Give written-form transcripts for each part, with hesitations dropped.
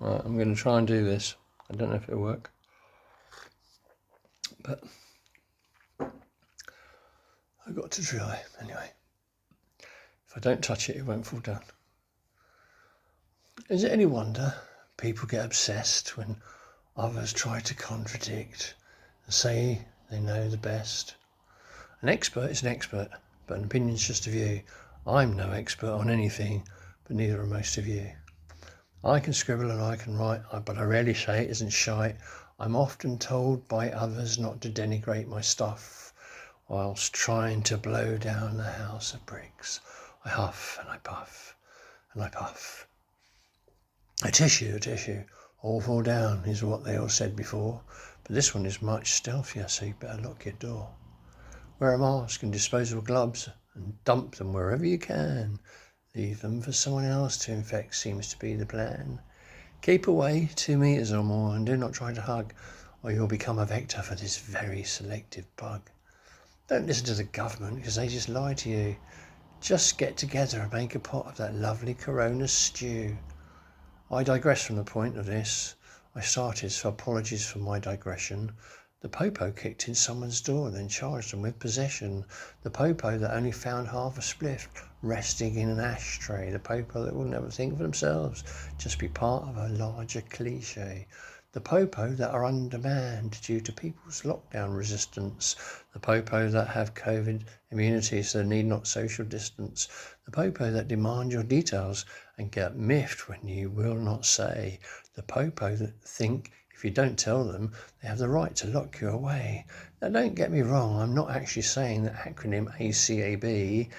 Right, I'm going to try and do this. I don't know if it'll work, but I've got to try anyway. If I don't touch it, it won't fall down. Is it any wonder people get obsessed when others try to contradict and say they know the best? An expert is an expert, but an opinion's just a view. I'm no expert on anything, but neither are most of you. I can scribble and I can write, but I rarely say it isn't shite. I'm often told by others not to denigrate my stuff, whilst trying to blow down the house of bricks. I huff and I puff and I puff. A tissue, all fall down is what they all said before, but this one is much stealthier, so you better lock your door. Wear a mask and disposable gloves and dump them wherever you can. Leave them for someone else to infect seems to be the plan. Keep away 2 meters or more and do not try to hug, or you'll become a vector for this very selective bug. Don't listen to the government because they just lie to you. Just get together and make a pot of that lovely Corona stew. I digress from the point of this. I started, so apologies for my digression. The popo kicked in someone's door and then charged them with possession. The popo that only found half a spliff resting in an ashtray. The popo that will never think for themselves, just be part of a larger cliche. The popo that are undermanned due to people's lockdown resistance. The popo that have COVID immunity so they need not social distance. The popo that demand your details and get miffed when you will not say. The popo that think if you don't tell them, they have the right to lock you away. Now don't get me wrong, I'm not actually saying the acronym ACAB,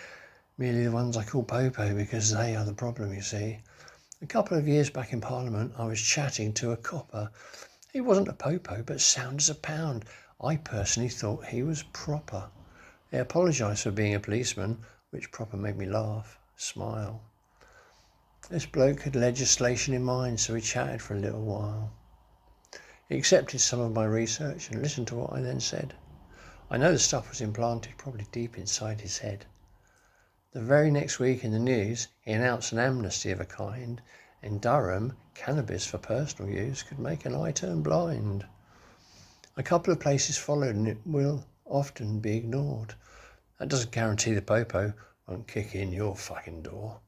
merely the ones I call popo because they are the problem, you see. A couple of years back in Parliament, I was chatting to a copper. He wasn't a popo, but sound as a pound. I personally thought he was proper. He apologised for being a policeman, which proper made me laugh, smile. This bloke had legislation in mind, so we chatted for a little while. He accepted some of my research and listened to what I then said. I know the stuff was implanted probably deep inside his head. The very next week in the news, he announced an amnesty of a kind. In Durham, cannabis for personal use could make an eye turn blind. A couple of places followed and it will often be ignored. That doesn't guarantee the popo won't kick in your fucking door.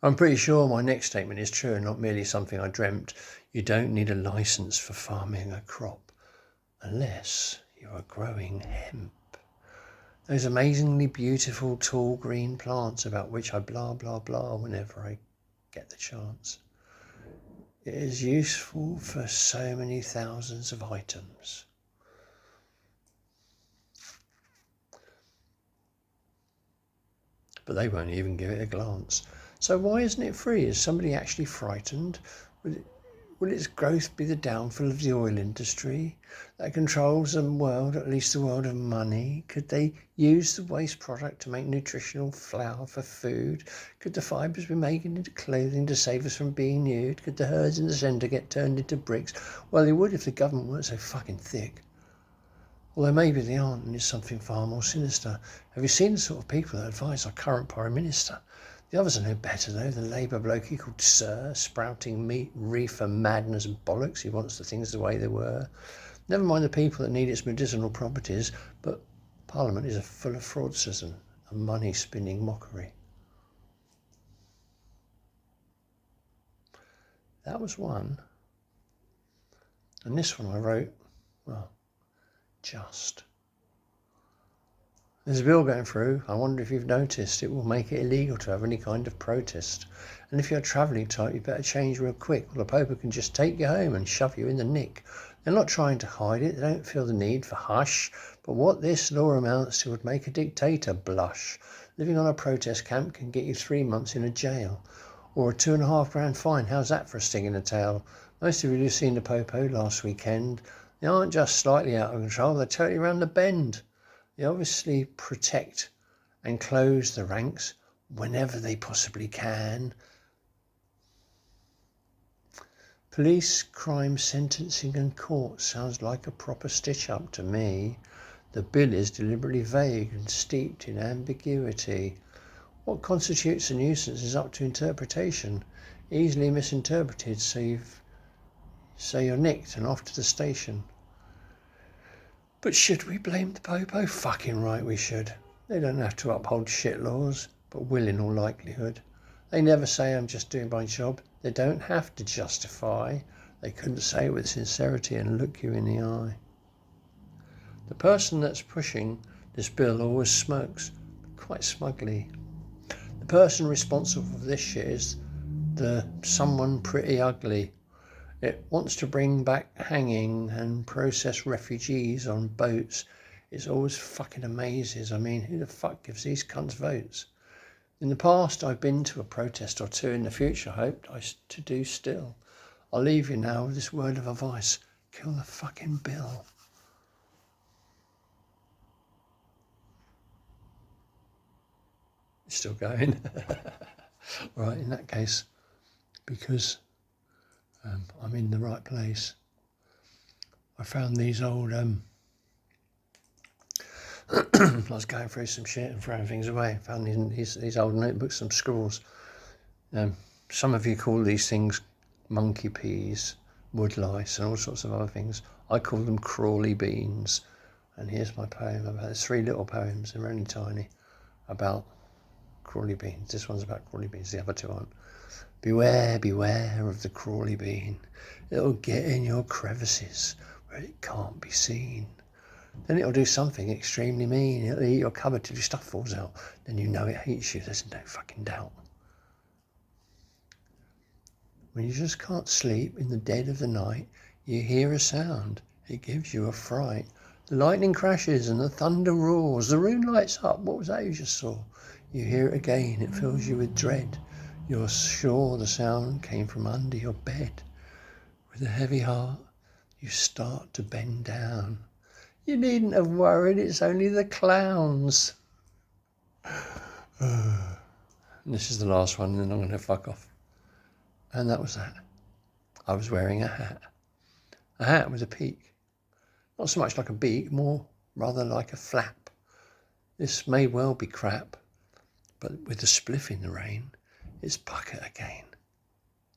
I'm pretty sure my next statement is true and not merely something I dreamt. You don't need a license for farming a crop unless you are growing hemp. Those amazingly beautiful tall green plants about which I blah blah blah whenever I get the chance. It is useful for so many thousands of items. But they won't even give it a glance. So why isn't it free? Is somebody actually frightened? Will its growth be the downfall of the oil industry that controls the world, at least the world of money? Could they use the waste product to make nutritional flour for food? Could the fibres be made into clothing to save us from being nude? Could the herds in the centre get turned into bricks? Well, they would if the government weren't so fucking thick. Although maybe they aren't, and it's something far more sinister. Have you seen the sort of people that advise our current Prime Minister? The others are no better, though. The Labour bloke he called Sir, sprouting meat, reefer, madness and bollocks. He wants the things the way they were. Never mind the people that need its medicinal properties, but Parliament is full of fraudsters and money-spinning mockery. That was one. And this one I wrote, well, just. There's a bill going through. I wonder if you've noticed. It will make it illegal to have any kind of protest. And if you're a travelling type, you better change real quick. Well, the popo can just take you home and shove you in the nick. They're not trying to hide it. They don't feel the need for hush. But what this law amounts to would make a dictator blush. Living on a protest camp can get you 3 months in a jail. Or a $2.5 grand fine. How's that for a sting in the tail? Most of you have seen the popo last weekend. They aren't just slightly out of control. They're totally around the bend. They obviously protect and close the ranks whenever they possibly can. Police, crime, sentencing and court sounds like a proper stitch-up to me. The bill is deliberately vague and steeped in ambiguity. What constitutes a nuisance is up to interpretation, easily misinterpreted, so you've Say you're nicked and off to the station. But should we blame the popo? Fucking right we should. They don't have to uphold shit laws, but will in all likelihood. They never say I'm just doing my job. They don't have to justify. They couldn't say it with sincerity and look you in the eye. The person that's pushing this bill always smokes, quite smugly. The person responsible for this shit is the someone pretty ugly. It wants to bring back hanging and process refugees on boats. It always fucking amazes. I mean, who the fuck gives these cunts votes? In the past, I've been to a protest or two. In the future, I hope to do still. I'll leave you now with this word of advice. Kill the fucking bill. It's still going. Right, in that case, because I'm in the right place, I found these old... I was going through some shit and throwing things away. Found these old notebooks, some scribbles. Some of you call these things monkey peas, wood lice, and all sorts of other things. I call them crawley beans. And here's my poem about it. 3 little poems, they're only tiny, about crawley beans. This one's about crawley beans, the other 2 aren't. Beware, beware of the crawley bean. It'll get in your crevices where it can't be seen. Then it'll do something extremely mean. It'll eat your cupboard till your stuff falls out. Then you know it hates you. There's no fucking doubt. When you just can't sleep in the dead of the night, you hear a sound. It gives you a fright. The lightning crashes and the thunder roars. The room lights up. What was that you just saw? You hear it again. It fills you with dread. You're sure the sound came from under your bed. With a heavy heart, you start to bend down. You needn't have worried, it's only the clowns. And this is the last one, and then I'm going to fuck off. And that was that. I was wearing a hat. A hat with a peak. Not so much like a beak, more rather like a flap. This may well be crap, but with the spliff in the rain, it's bucket again.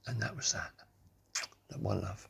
And that was that. One love.